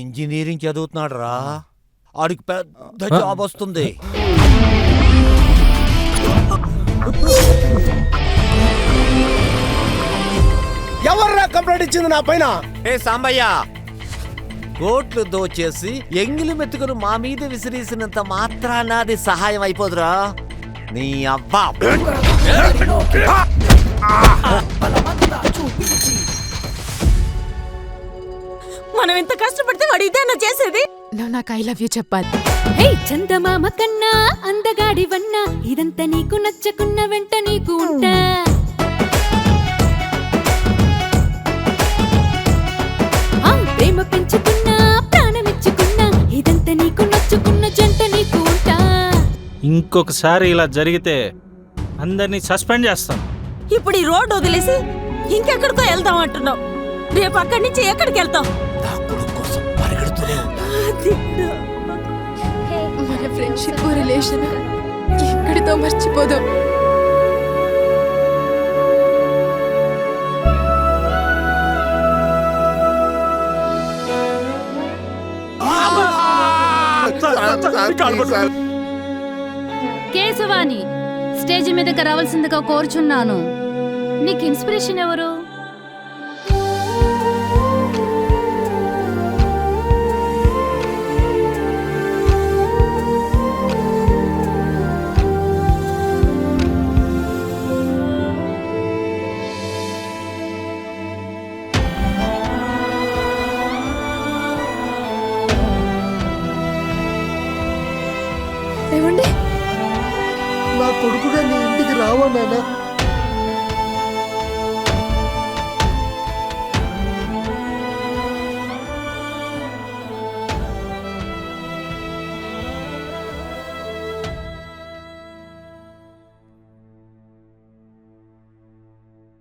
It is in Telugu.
ఇంజనీరింగ్ చదువుతున్నాడు రా, ఆడికి పెద్ద జాబ్ వస్తుంది. ఎవర్రా కంప్లైంట్ ఇచ్చింది నా పైన? ఏ సాంబయ్య, కోట్లు దోచేసి ఎంగిలి మెతుకును మా మీద విసిరేసినంత మాత్రాన అది సహాయం అయిపోదురా నీ అబ్బా. మనం ఎంత కష్టపడితే వాడు ఇదేనా చేసేది? నువ్వు నాకు ఐ లవ్ యూ చెప్పాలి. హే చందమామ కన్నా అందగాడివన్నా, ఇదంతా నీకు నచ్చకున్న వెంట నీకు ఉంటా. ప్రేమ పెంచుకున్నా ప్రాణమిచ్చుకున్నా, ఇదంతా నీకు నచ్చుకున్న జంట నీకు ఉంటా. ఇంకొకసారి ఇలా జరిగితే అందరినీ సస్పెండ్ చేస్తాం. ఇప్పుడు ఈ రోడ్డు వదిలేసి ఇంకెక్కడికో వెళ్దాం అంటున్నావు. రేపు అక్కడి నుంచి ఎక్కడికి వెళ్తాం? నా కొడుకు కోసం పరిగెడుతూనే ఉంటా. మన ఫ్రెండ్షిప్ రిలేషన్ ఎక్కడితో మర్చిపోదాం. కేశవాని స్టేజ్ మీదకి రావాల్సిందిగా కోరుచున్నాను. నీకు ఇన్స్పిరేషన్ ఎవరు? ఏమండి, నా కొడుకుగా నీ ఇంటికి రావా నాన్న?